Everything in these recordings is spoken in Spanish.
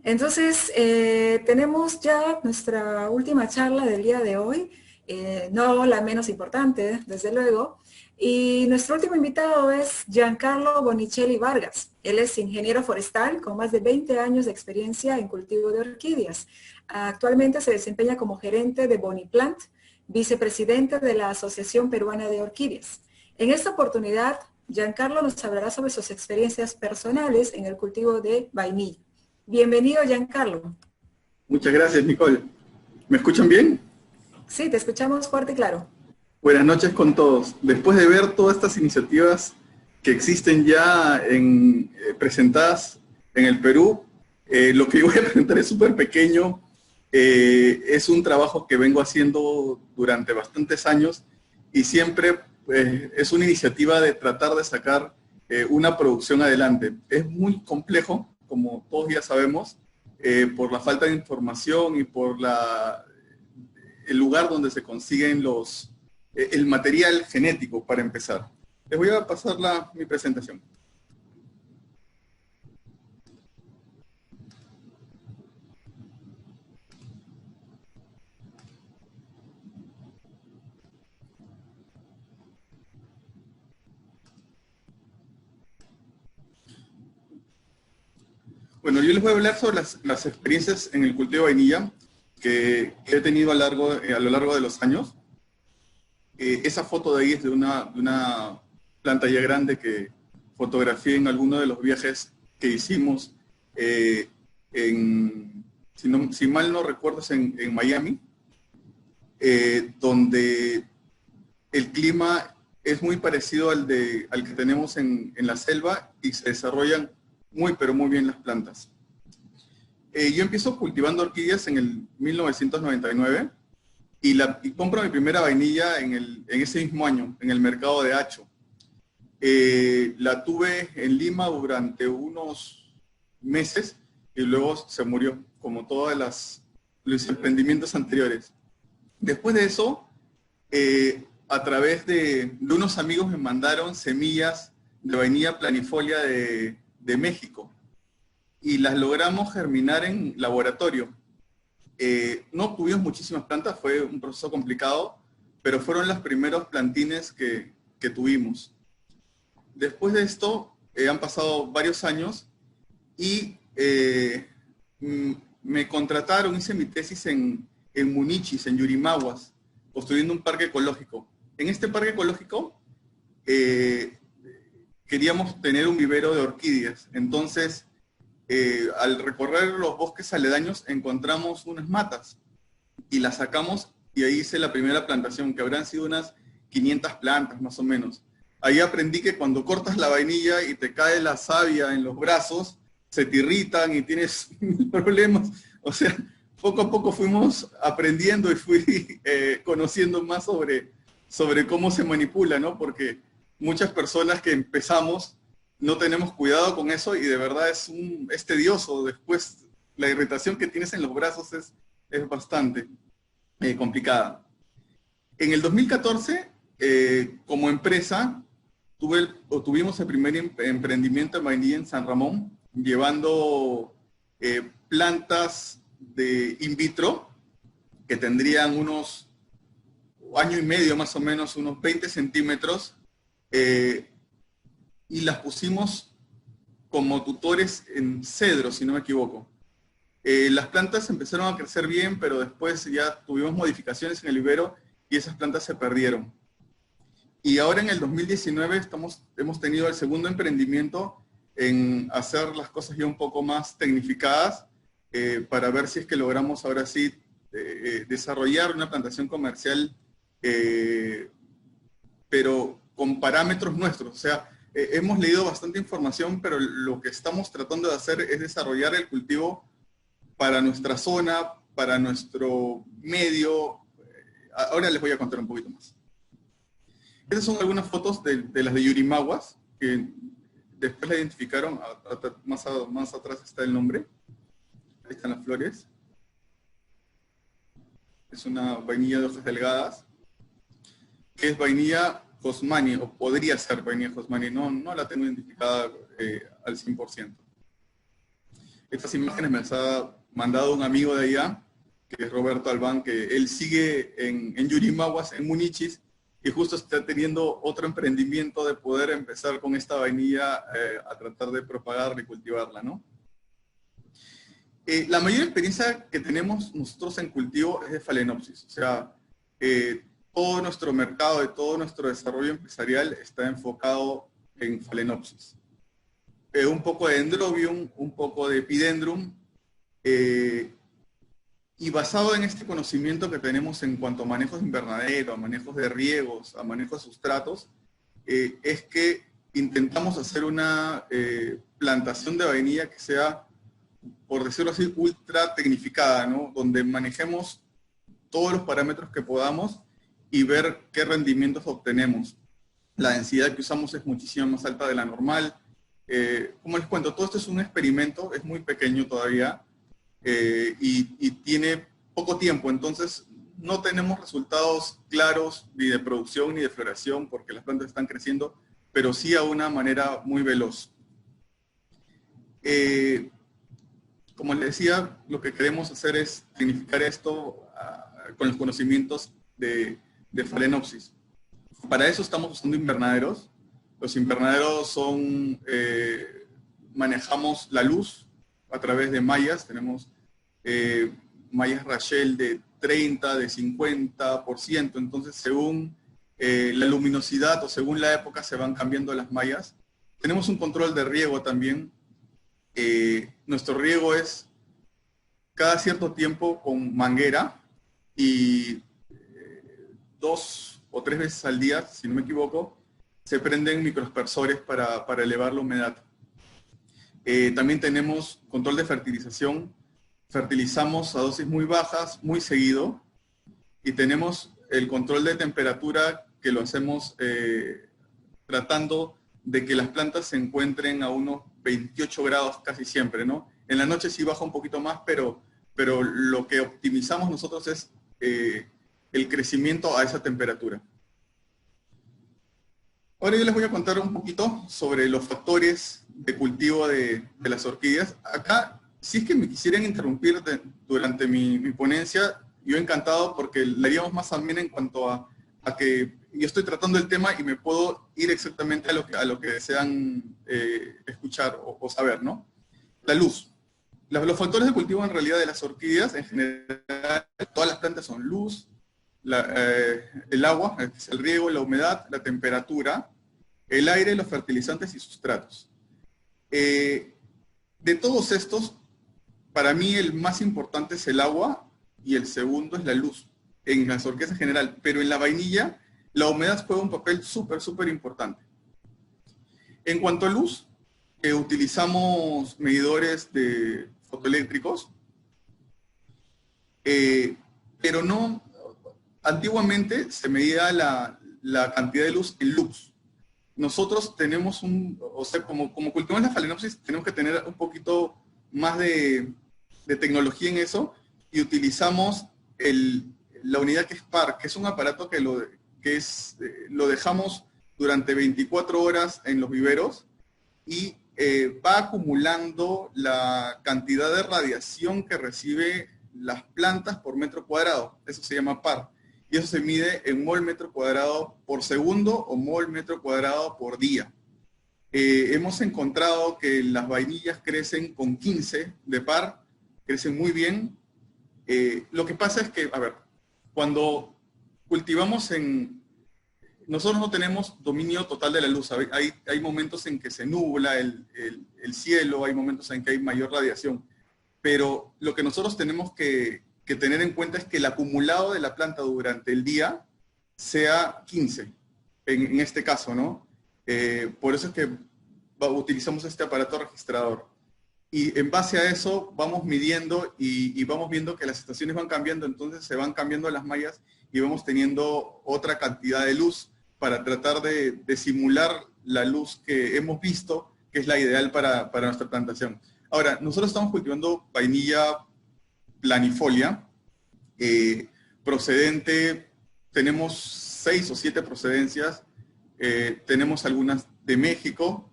Entonces, tenemos ya nuestra última charla del día de hoy, no la menos importante, desde luego, y nuestro último invitado es Giancarlo Bonicelli Vargas. Él es ingeniero forestal con más de 20 años de experiencia en cultivo de orquídeas. Actualmente se desempeña como gerente de Boniplant, vicepresidente de la Asociación Peruana de Orquídeas. En esta oportunidad, Giancarlo nos hablará sobre sus experiencias personales en el cultivo de vainilla. Bienvenido, Giancarlo. Muchas gracias, Nicole. ¿Me escuchan bien? Sí, te escuchamos fuerte y claro. Buenas noches con todos. Después de ver todas estas iniciativas que existen ya presentadas en el Perú, lo que yo voy a presentar es súper pequeño. Es un trabajo que vengo haciendo durante bastantes años y siempre es una iniciativa de tratar de sacar una producción adelante. Es muy complejo, como todos ya sabemos, por la falta de información y por el lugar donde se consiguen el material genético para empezar. Les voy a pasar mi presentación. Bueno, yo les voy a hablar sobre las experiencias en el cultivo de vainilla que he tenido a lo largo de los años. Esa foto de ahí es de una planta ya grande que fotografié en alguno de los viajes que hicimos, si mal no recuerdo, es en Miami, donde el clima es muy parecido al que tenemos en la selva y se desarrollan pero muy bien las plantas. Yo empiezo cultivando orquídeas en el 1999 y compro mi primera vainilla en ese mismo año, en el mercado de Hacho. La tuve en Lima durante unos meses y luego se murió, como todos los emprendimientos anteriores. Después de eso, a través de unos amigos me mandaron semillas de vainilla planifolia de México y las logramos germinar en laboratorio. No tuvimos muchísimas plantas, fue un proceso complicado, pero fueron los primeros plantines que tuvimos. Después de esto, han pasado varios años y me contrataron, hice mi tesis en Munichis, en Yurimaguas, construyendo un parque ecológico. En este parque ecológico queríamos tener un vivero de orquídeas. Entonces, al recorrer los bosques aledaños encontramos unas matas y las sacamos y ahí hice la primera plantación, que habrán sido unas 500 plantas más o menos. Ahí aprendí que cuando cortas la vainilla y te cae la savia en los brazos, se te irritan y tienes problemas. O sea, poco a poco fuimos aprendiendo y fui conociendo más sobre cómo se manipula, ¿no? Porque muchas personas que empezamos no tenemos cuidado con eso y de verdad es tedioso. Después la irritación que tienes en los brazos es bastante complicada. En el 2014, como empresa, tuvimos el primer emprendimiento en vainilla en San Ramón, llevando plantas de in vitro que tendrían unos año y medio más o menos, unos 20 centímetros, y las pusimos como tutores en cedro, si no me equivoco. Las plantas empezaron a crecer bien, pero después ya tuvimos modificaciones en el vivero y esas plantas se perdieron. Y ahora en el 2019 hemos tenido el segundo emprendimiento en hacer las cosas ya un poco más tecnificadas para ver si es que logramos ahora sí desarrollar una plantación comercial, pero con parámetros nuestros. O sea, hemos leído bastante información, pero lo que estamos tratando de hacer es desarrollar el cultivo para nuestra zona, para nuestro medio. Ahora les voy a contar un poquito más. Estas son algunas fotos de las de Yurimaguas, que después la identificaron, más atrás está el nombre. Ahí están las flores. Es una vainilla de hojas delgadas, que es vainilla Hosmani, o podría ser vainilla Hosmani, no la tengo identificada al 100%. Estas imágenes me las ha mandado un amigo de allá, que es Roberto Albán, que él sigue en Yurimaguas, en Munichis, y justo está teniendo otro emprendimiento de poder empezar con esta vainilla a tratar de propagarla y cultivarla, ¿no? La mayor experiencia que tenemos nosotros en cultivo es de Phalaenopsis, o sea, todo nuestro mercado y todo nuestro desarrollo empresarial está enfocado en Phalaenopsis. Un poco de Dendrobium, un poco de Epidendrum, y basado en este conocimiento que tenemos en cuanto a manejos de invernadero, a manejos de riegos, a manejos de sustratos, es que intentamos hacer una plantación de vainilla que sea, por decirlo así, ultra tecnificada, ¿no? Donde manejemos todos los parámetros que podamos y ver qué rendimientos obtenemos. La densidad que usamos es muchísimo más alta de la normal. Como les cuento, todo esto es un experimento, es muy pequeño todavía, y tiene poco tiempo, entonces no tenemos resultados claros ni de producción ni de floración porque las plantas están creciendo, pero sí a una manera muy veloz. Como les decía, lo que queremos hacer es significar esto con los conocimientos de Phalaenopsis. Para eso estamos usando invernaderos. Los invernaderos son, manejamos la luz a través de mallas. Tenemos mallas Rachel de 30, de 50%. Entonces, según la luminosidad o según la época se van cambiando las mallas. Tenemos un control de riego también. Nuestro riego es cada cierto tiempo con manguera y 2 o 3 veces al día, si no me equivoco, se prenden microaspersores para elevar la humedad. También tenemos control de fertilización. Fertilizamos a dosis muy bajas, muy seguido. Y tenemos el control de temperatura que lo hacemos tratando de que las plantas se encuentren a unos 28 grados casi siempre, ¿no? En la noche sí baja un poquito más, pero lo que optimizamos nosotros es el crecimiento a esa temperatura. Ahora yo les voy a contar un poquito sobre los factores de cultivo de las orquídeas. Acá, si es que me quisieran interrumpir durante mi ponencia, yo encantado porque le haríamos más también en cuanto a que yo estoy tratando el tema y me puedo ir exactamente a lo que desean escuchar o saber, ¿no? La luz. Los factores de cultivo en realidad de las orquídeas, en general, todas las plantas son luz, el agua, el riego, la humedad, la temperatura, el aire, los fertilizantes y sustratos. De todos estos, para mí el más importante es el agua y el segundo es la luz, en las orquídeas en general, pero en la vainilla la humedad juega un papel súper importante. En cuanto a luz, utilizamos medidores de fotoeléctricos, pero no, antiguamente se medía la cantidad de luz en lux. Nosotros tenemos o sea, como cultivamos la Phalaenopsis, tenemos que tener un poquito más de tecnología en eso, y utilizamos la unidad que es PAR, que es un aparato que lo dejamos durante 24 horas en los viveros y va acumulando la cantidad de radiación que recibe las plantas por metro cuadrado. Eso se llama PAR. Y eso se mide en mol metro cuadrado por segundo o mol metro cuadrado por día. Hemos encontrado que las vainillas crecen con 15 de PAR, crecen muy bien. Lo que pasa es que, a ver, cuando cultivamos nosotros no tenemos dominio total de la luz. Hay momentos en que se nubla el cielo, hay momentos en que hay mayor radiación. Pero lo que nosotros tenemos que tener en cuenta es que el acumulado de la planta durante el día sea 15, en este caso, ¿no? Por eso es que utilizamos este aparato registrador. Y en base a eso vamos midiendo y vamos viendo que las estaciones van cambiando, entonces se van cambiando las mallas y vamos teniendo otra cantidad de luz para tratar de simular la luz que hemos visto, que es la ideal para nuestra plantación. Ahora, nosotros estamos cultivando vainilla planifolia, procedente, tenemos 6 o 7 procedencias, tenemos algunas de México,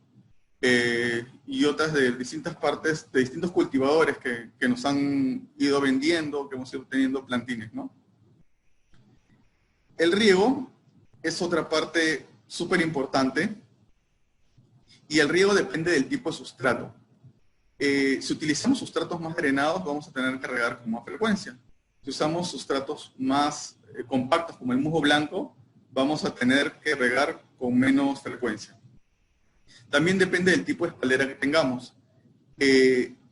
y otras de distintas partes, de distintos cultivadores que nos han ido vendiendo, que hemos ido teniendo plantines, ¿no? El riego es otra parte súper importante y el riego depende del tipo de sustrato. Si utilizamos sustratos más drenados, vamos a tener que regar con más frecuencia. Si usamos sustratos más compactos como el musgo blanco, vamos a tener que regar con menos frecuencia. También depende del tipo de espaldera que tengamos.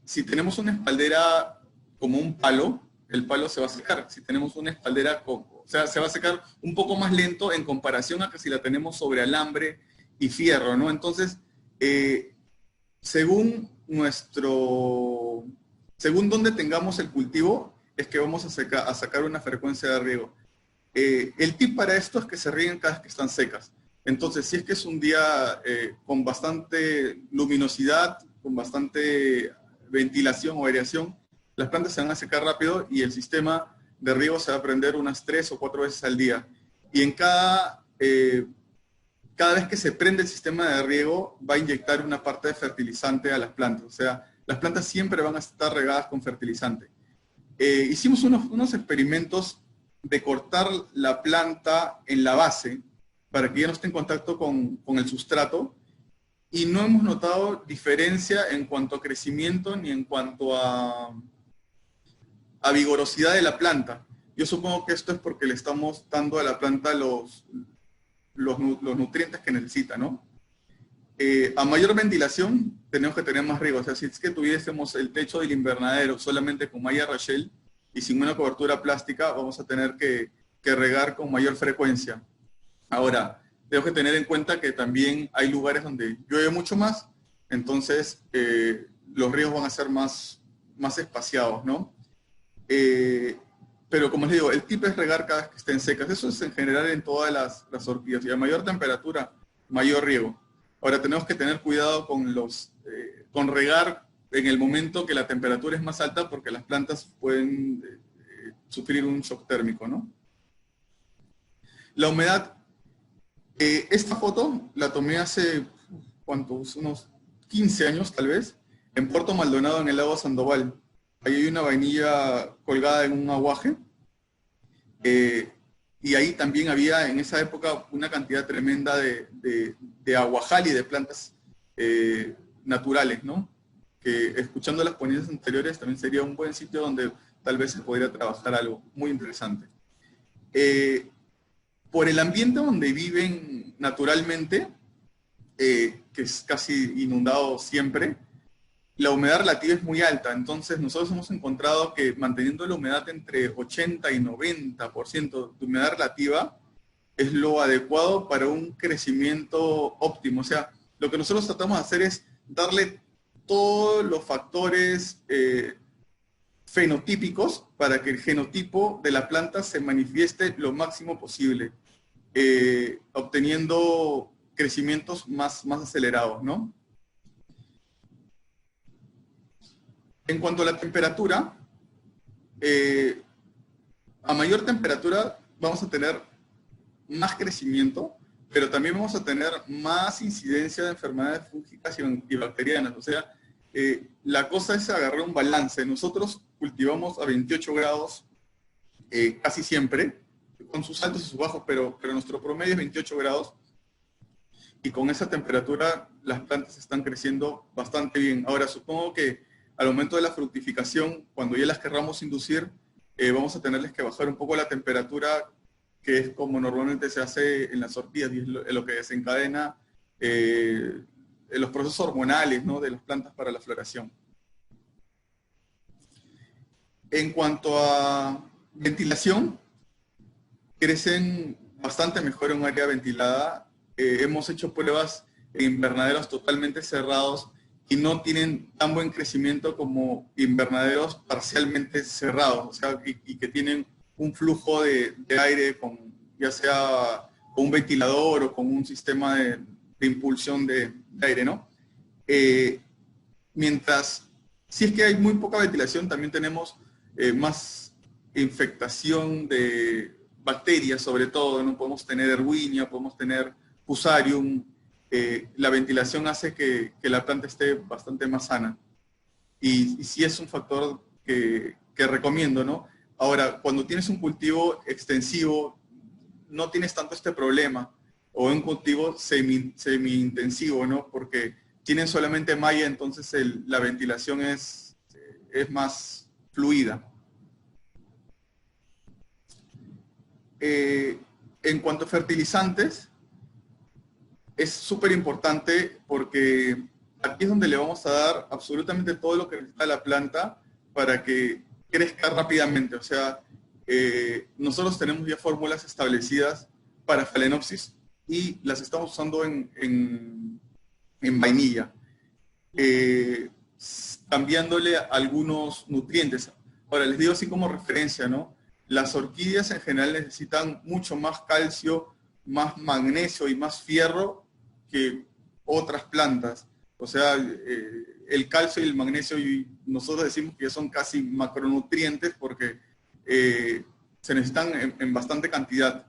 Si tenemos una espaldera como un palo, el palo se va a secar. Si tenemos una espaldera, o sea, se va a secar un poco más lento en comparación a que si la tenemos sobre alambre y fierro, ¿no? Entonces, según donde tengamos el cultivo, es que vamos a sacar una frecuencia de riego. El tip para esto es que se rieguen cada vez que están secas. Entonces, si es que es un día con bastante luminosidad, con bastante ventilación o aireación, las plantas se van a secar rápido y el sistema de riego se va a prender unas 3 o 4 veces al día. Y en cada vez que se prende el sistema de riego, va a inyectar una parte de fertilizante a las plantas. O sea, las plantas siempre van a estar regadas con fertilizante. Hicimos unos experimentos de cortar la planta en la base para que ya no esté en contacto con el sustrato y no hemos notado diferencia en cuanto a crecimiento ni en cuanto a vigorosidad de la planta. Yo supongo que esto es porque le estamos dando a la planta los nutrientes que necesita, ¿no? A mayor ventilación tenemos que tener más riego. O sea, si es que tuviésemos el techo del invernadero solamente con malla rachel y sin una cobertura plástica, vamos a tener que regar con mayor frecuencia. Ahora, tengo que tener en cuenta que también hay lugares donde llueve mucho más, entonces los riegos van a ser más espaciados, ¿no? Pero como les digo, el tip es regar cada vez que estén secas. Eso es en general en todas las orquídeas. Y a mayor temperatura, mayor riego. Ahora tenemos que tener cuidado con regar en el momento que la temperatura es más alta porque las plantas pueden sufrir un shock térmico, ¿no? La humedad. Esta foto la tomé hace, ¿cuántos? Unos 15 años tal vez, en Puerto Maldonado, en el lago Sandoval. Ahí hay una vainilla colgada en un aguaje. Y ahí también había en esa época una cantidad tremenda de aguajal y de plantas naturales, ¿no? Que escuchando las ponencias anteriores también sería un buen sitio donde tal vez se podría trabajar algo muy interesante. Por el ambiente donde viven naturalmente, que es casi inundado siempre, la humedad relativa es muy alta. Entonces nosotros hemos encontrado que manteniendo la humedad entre 80 y 90% de humedad relativa es lo adecuado para un crecimiento óptimo. O sea, lo que nosotros tratamos de hacer es darle todos los factores fenotípicos para que el genotipo de la planta se manifieste lo máximo posible, obteniendo crecimientos más acelerados, ¿no? En cuanto a la temperatura, a mayor temperatura vamos a tener más crecimiento, pero también vamos a tener más incidencia de enfermedades fúngicas y bacterianas. O sea, la cosa es agarrar un balance. Nosotros cultivamos a 28 grados casi siempre, con sus altos y sus bajos, pero nuestro promedio es 28 grados. Y con esa temperatura las plantas están creciendo bastante bien. Ahora, supongo que al momento de la fructificación, cuando ya las querramos inducir, vamos a tenerles que bajar un poco la temperatura, que es como normalmente se hace en las orquídeas, y es lo que desencadena los procesos hormonales, ¿no?, de las plantas para la floración. En cuanto a ventilación, crecen bastante mejor en un área ventilada. Hemos hecho pruebas en invernaderos totalmente cerrados y no tienen tan buen crecimiento como invernaderos parcialmente cerrados, o sea, y que tienen un flujo de aire, ya sea con un ventilador o con un sistema de impulsión de aire, ¿no? Mientras, si es que hay muy poca ventilación, también tenemos más infectación de bacterias, sobre todo, ¿no? Podemos tener Erwinia, podemos tener Fusarium, la ventilación hace que la planta esté bastante más sana. Y sí es un factor que recomiendo, ¿no? Ahora, cuando tienes un cultivo extensivo, no tienes tanto este problema, o un cultivo semi-intensivo, ¿no? Porque tienen solamente malla, entonces la ventilación es más fluida. En cuanto a fertilizantes, es súper importante porque aquí es donde le vamos a dar absolutamente todo lo que necesita la planta para que crezca rápidamente. O sea, nosotros tenemos ya fórmulas establecidas para Phalaenopsis y las estamos usando en vainilla, cambiándole algunos nutrientes. Ahora, les digo así como referencia, ¿no? Las orquídeas en general necesitan mucho más calcio, más magnesio y más fierro que otras plantas. O sea, el calcio y el magnesio, y nosotros decimos que son casi macronutrientes porque se necesitan en bastante cantidad.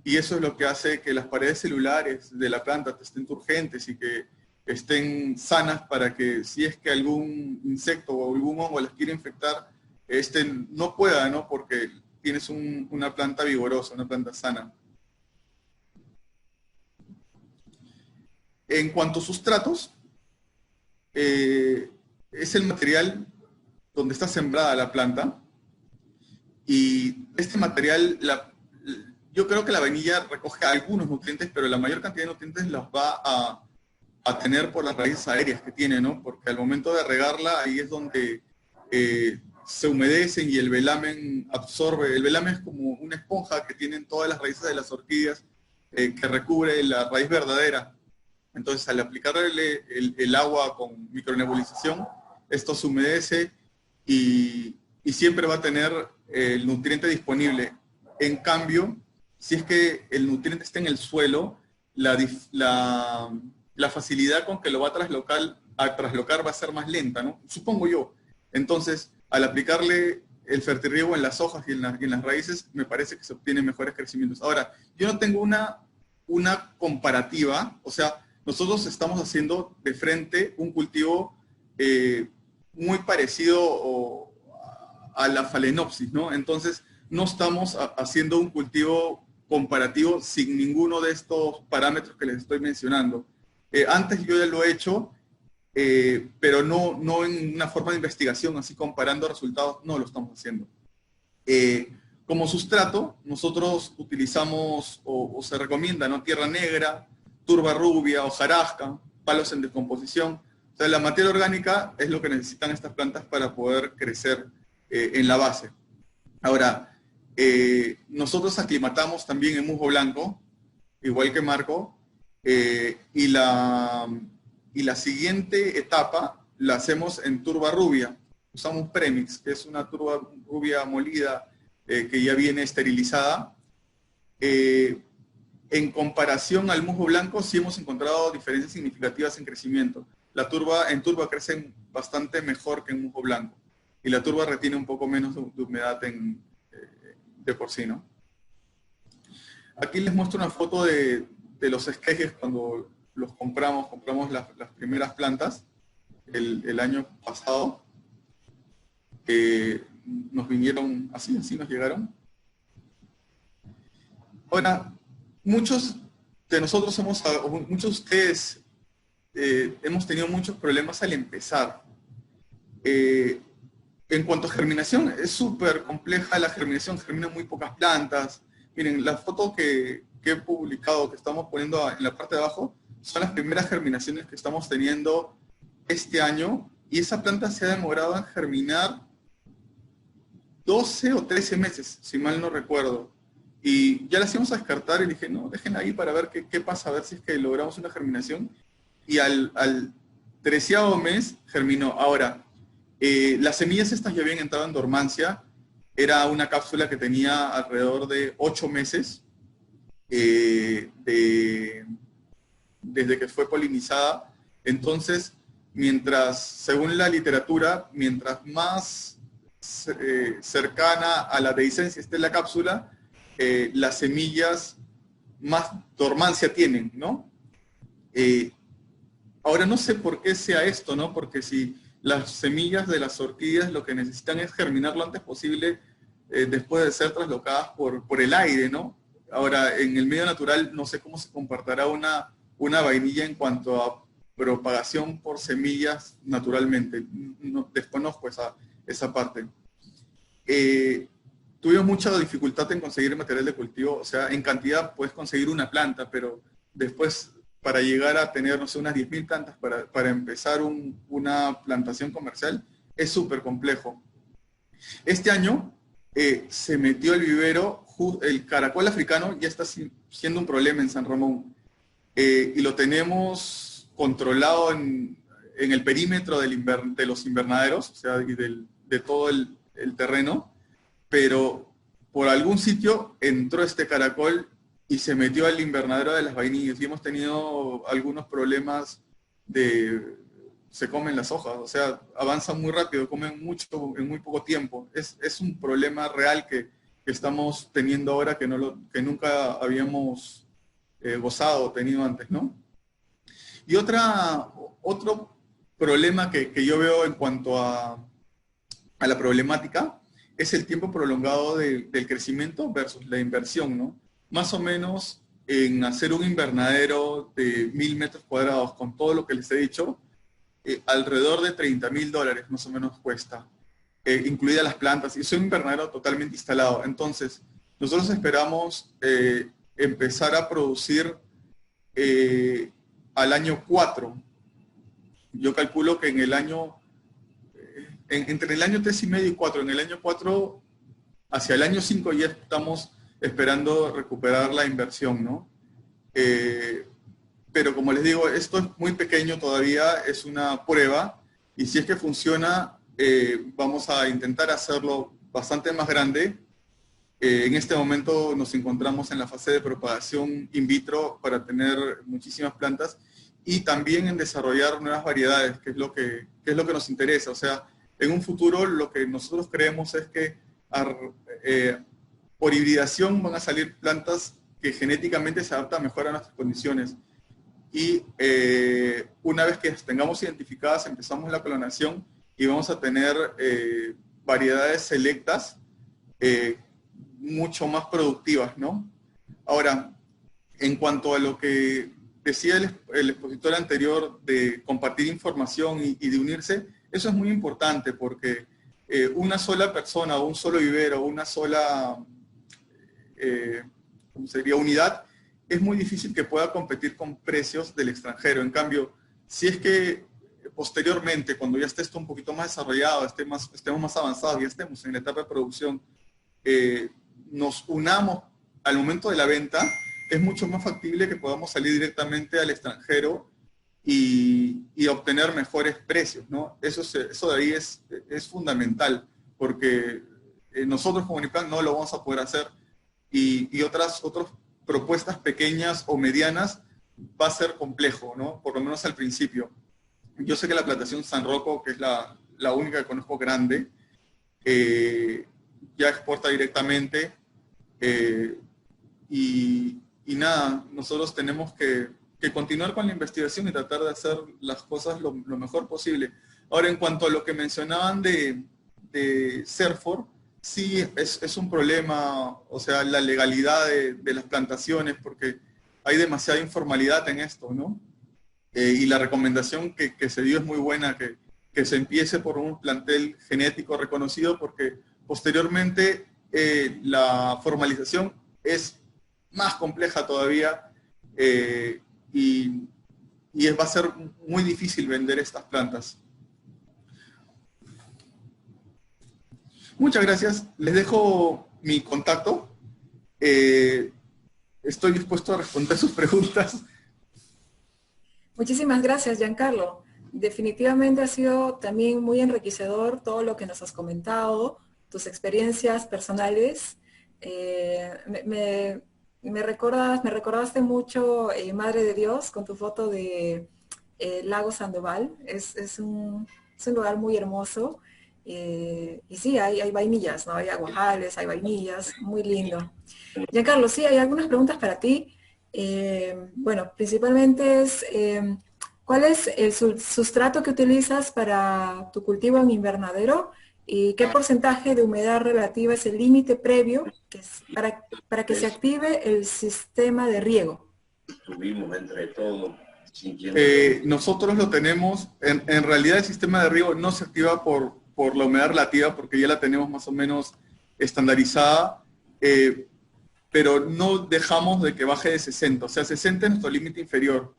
Y eso es lo que hace que las paredes celulares de la planta estén turgentes y que estén sanas para que si es que algún insecto o algún hongo las quiere infectar, no pueda, ¿no? Porque tienes una planta vigorosa, una planta sana. En cuanto a sustratos, es el material donde está sembrada la planta, y este material, yo creo que la vainilla recoge algunos nutrientes, pero la mayor cantidad de nutrientes los va a tener por las raíces aéreas que tiene, ¿no? Porque al momento de regarla, ahí es donde se humedecen y el velamen absorbe. El velamen es como una esponja que tienen todas las raíces de las orquídeas, que recubre la raíz verdadera. Entonces, al aplicarle el agua con micronebulización, esto se humedece y siempre va a tener el nutriente disponible. En cambio, si es que el nutriente está en el suelo, la facilidad con que lo va a traslocar va a ser más lenta, ¿no? Supongo yo. Entonces, al aplicarle el fertirriego en las hojas y en las raíces, me parece que se obtienen mejores crecimientos. Ahora, yo no tengo una comparativa, o sea, nosotros estamos haciendo de frente un cultivo muy parecido a la Phalaenopsis, ¿no? Entonces, no estamos haciendo un cultivo comparativo sin ninguno de estos parámetros que les estoy mencionando. Antes yo ya lo he hecho, pero no en una forma de investigación, así comparando resultados, no lo estamos haciendo. Como sustrato, nosotros utilizamos, o se recomienda, ¿no? Tierra negra, turba rubia, hojarasca, palos en descomposición. O sea, la materia orgánica es lo que necesitan estas plantas para poder crecer en la base. Ahora, nosotros aclimatamos también en musgo blanco, igual que Marco, y la siguiente etapa la hacemos en turba rubia. Usamos premix, que es una turba rubia molida que ya viene esterilizada. En comparación al musgo blanco, sí hemos encontrado diferencias significativas en crecimiento. En turba crecen bastante mejor que en musgo blanco, y la turba retiene un poco menos de humedad de por sí, ¿no? Aquí les muestro una foto de los esquejes cuando los compramos las primeras plantas el año pasado. Nos vinieron así nos llegaron. Ahora, muchos de nosotros muchos de ustedes hemos tenido muchos problemas al empezar. En cuanto a germinación, es súper compleja la germinación, germinan muy pocas plantas. Miren, la foto que he publicado, que estamos poniendo en la parte de abajo, son las primeras germinaciones que estamos teniendo este año, y esa planta se ha demorado en germinar 12 o 13 meses, si mal no recuerdo. Y ya las íbamos a descartar y dije, no, déjenla ahí para ver qué pasa, a ver si es que logramos una germinación. Y al 13º mes germinó. Ahora, las semillas estas ya habían entrado en dormancia. Era una cápsula que tenía alrededor de 8 meses desde que fue polinizada. Entonces, según la literatura, mientras más cercana a la dehiscencia esté la cápsula, las semillas más dormancia tienen, ¿no? Eh, Ahora no sé por qué sea esto, ¿no? Porque si las semillas de las orquídeas lo que necesitan es germinar lo antes posible después de ser traslocadas por el aire, ¿no? Ahora, en el medio natural no sé cómo se comportará una vainilla en cuanto a propagación por semillas naturalmente. No, desconozco esa parte. Eh, Tuve mucha dificultad en conseguir material de cultivo, o sea, en cantidad puedes conseguir una planta, pero después para llegar a tener, no sé, unas 10.000 plantas para empezar una plantación comercial es súper complejo. Este año se metió el vivero, el caracol africano ya está siendo un problema en San Ramón y lo tenemos controlado en el perímetro de los invernaderos, o sea, y de todo el terreno, pero por algún sitio entró este caracol y se metió al invernadero de las vainillas y hemos tenido algunos problemas de, se comen las hojas, o sea, avanzan muy rápido, comen mucho en muy poco tiempo. Es un problema real que estamos teniendo ahora que nunca habíamos gozado o tenido antes, ¿no? Y otro problema que yo veo en cuanto a la problemática es el tiempo prolongado del crecimiento versus la inversión, ¿no? Más o menos en hacer un invernadero de 1.000 metros cuadrados con todo lo que les he dicho, alrededor de $30.000 más o menos cuesta, incluidas las plantas, y es un invernadero totalmente instalado. Entonces, nosotros esperamos empezar a producir al año 4. Yo calculo que en el año entre el año 3,5 y 4, en el año 4 hacia el año 5 ya estamos esperando recuperar la inversión, ¿no? Pero como les digo, esto es muy pequeño todavía, es una prueba, y si es que funciona, vamos a intentar hacerlo bastante más grande. En este momento nos encontramos en la fase de propagación in vitro para tener muchísimas plantas y también en desarrollar nuevas variedades, que es lo que nos interesa. O sea, en un futuro lo que nosotros creemos es que eh, por hibridación van a salir plantas que genéticamente se adaptan mejor a nuestras condiciones. Y una vez que las tengamos identificadas, empezamos la clonación y vamos a tener variedades selectas mucho más productivas, ¿no? Ahora, en cuanto a lo que decía el expositor anterior de compartir información y de unirse, eso es muy importante porque una sola persona o un solo vivero, una sola ¿cómo sería? Unidad, es muy difícil que pueda competir con precios del extranjero. En cambio, si es que posteriormente, cuando ya esté esto un poquito más desarrollado, estemos más avanzados, ya estemos en la etapa de producción, nos unamos al momento de la venta, es mucho más factible que podamos salir directamente al extranjero y obtener mejores precios, ¿no? Eso de ahí es fundamental, porque nosotros como Uniplan no lo vamos a poder hacer y otras propuestas pequeñas o medianas va a ser complejo, ¿no? Por lo menos al principio. Yo sé que la plantación San Rocco, que es la única que conozco grande, ya exporta directamente y nada, nosotros tenemos que continuar con la investigación y tratar de hacer las cosas lo mejor posible. Ahora, en cuanto a lo que mencionaban de Serfor, sí es un problema, o sea, la legalidad de las plantaciones, porque hay demasiada informalidad en esto, ¿no? Y la recomendación que se dio es muy buena, que se empiece por un plantel genético reconocido, porque posteriormente la formalización es más compleja todavía y va a ser muy difícil vender estas plantas. Muchas gracias. Les dejo mi contacto. Estoy dispuesto a responder sus preguntas. Muchísimas gracias, Giancarlo. Definitivamente ha sido también muy enriquecedor todo lo que nos has comentado, tus experiencias personales. Me recordaste mucho, Madre de Dios, con tu foto de Lago Sandoval. Es un lugar muy hermoso. Y sí, hay vainillas, ¿no? Hay aguajales, hay vainillas, muy lindo. Giancarlo, sí, hay algunas preguntas para ti. Bueno, principalmente es ¿cuál es el sustrato que utilizas para tu cultivo en invernadero y qué porcentaje de humedad relativa es el límite previo que es para que se active el sistema de riego? Estuvimos entre todos sintiendo. Nosotros lo tenemos, en realidad el sistema de riego no se activa por la humedad relativa porque ya la tenemos más o menos estandarizada, pero no dejamos de que baje de 60, o sea, 60 es nuestro límite inferior.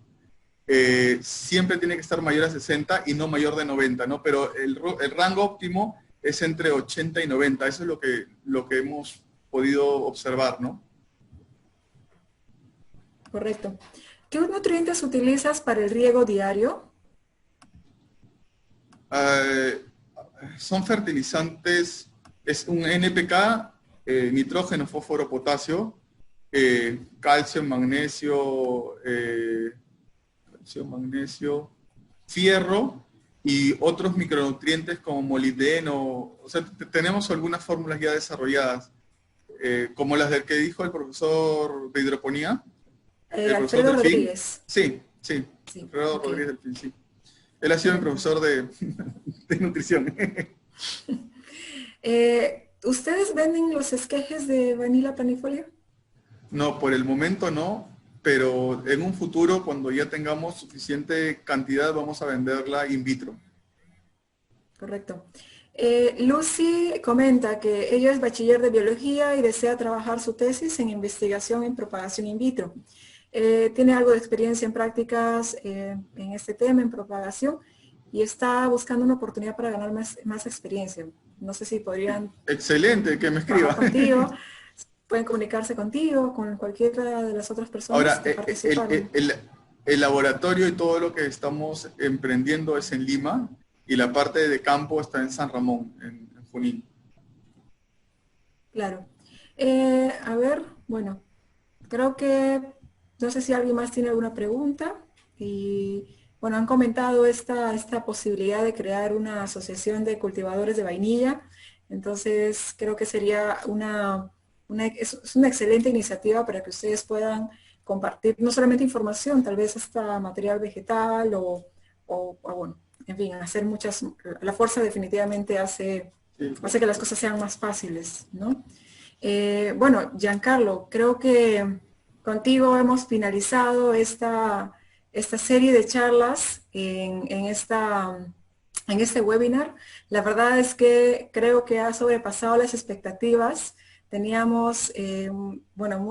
Siempre tiene que estar mayor a 60 y no mayor de 90, ¿no? Pero el rango óptimo es entre 80 y 90, eso es lo que hemos podido observar, ¿no? Correcto. ¿Qué nutrientes utilizas para el riego diario? Son fertilizantes, es un NPK, nitrógeno, fósforo, potasio, calcio, magnesio, fierro y otros micronutrientes como molibdeno. O sea, tenemos algunas fórmulas ya desarrolladas, como las del que dijo el profesor de hidroponía. Alfredo Rodríguez. Sí, Alfredo okay. Rodríguez Delfín, sí. Él ha sido mi profesor de nutrición. ¿Ustedes venden los esquejes de Vanilla planifolia? No, por el momento no, pero en un futuro, cuando ya tengamos suficiente cantidad, vamos a venderla in vitro. Correcto. Lucy comenta que ella es bachiller de biología y desea trabajar su tesis en investigación en propagación in vitro. Tiene algo de experiencia en prácticas en este tema, en propagación, y está buscando una oportunidad para ganar más experiencia. No sé si podrían... Excelente, que me escriba. Contigo, pueden comunicarse contigo, con cualquiera de las otras personas. Ahora, que participaron. el laboratorio y todo lo que estamos emprendiendo es en Lima, y la parte de campo está en San Ramón, en Junín. Claro. A ver, bueno, creo que, no sé si alguien más tiene alguna pregunta. Y bueno, han comentado esta posibilidad de crear una asociación de cultivadores de vainilla. Entonces, creo que sería es una excelente iniciativa para que ustedes puedan compartir no solamente información, tal vez hasta material vegetal o bueno, en fin, hacer muchas, la fuerza definitivamente hace que las cosas sean más fáciles, ¿no? Bueno, Giancarlo, creo que contigo hemos finalizado esta serie de charlas en este webinar. La verdad es que creo que ha sobrepasado las expectativas. Teníamos, bueno,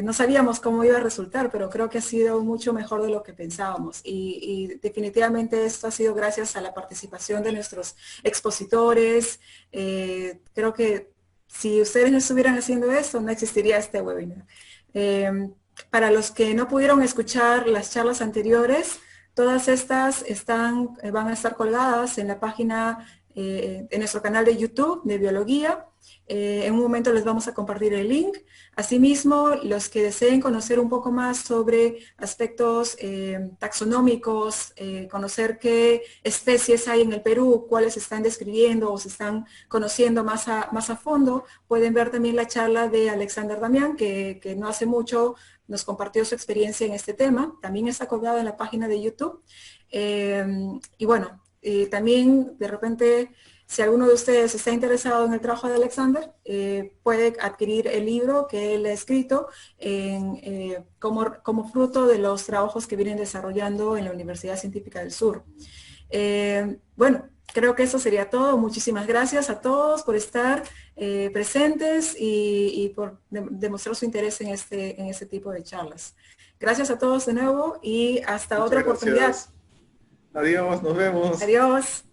no sabíamos cómo iba a resultar, pero creo que ha sido mucho mejor de lo que pensábamos. Y definitivamente esto ha sido gracias a la participación de nuestros expositores. Creo que si ustedes no estuvieran haciendo esto, no existiría este webinar. Para los que no pudieron escuchar las charlas anteriores, todas estas van a estar colgadas en la página, en nuestro canal de YouTube de Biología. En un momento les vamos a compartir el link. Asimismo, los que deseen conocer un poco más sobre aspectos taxonómicos, conocer qué especies hay en el Perú, cuáles se están describiendo o se están conociendo más a fondo, pueden ver también la charla de Alexander Damián, que no hace mucho nos compartió su experiencia en este tema. También está colgada en la página de YouTube. Y bueno, también de repente, si alguno de ustedes está interesado en el trabajo de Alexander, puede adquirir el libro que él ha escrito como fruto de los trabajos que vienen desarrollando en la Universidad Científica del Sur. Bueno, creo que eso sería todo. Muchísimas gracias a todos por estar presentes y por demostrar su interés en este tipo de charlas. Gracias a todos de nuevo y hasta otra oportunidad. Adiós, nos vemos. Adiós.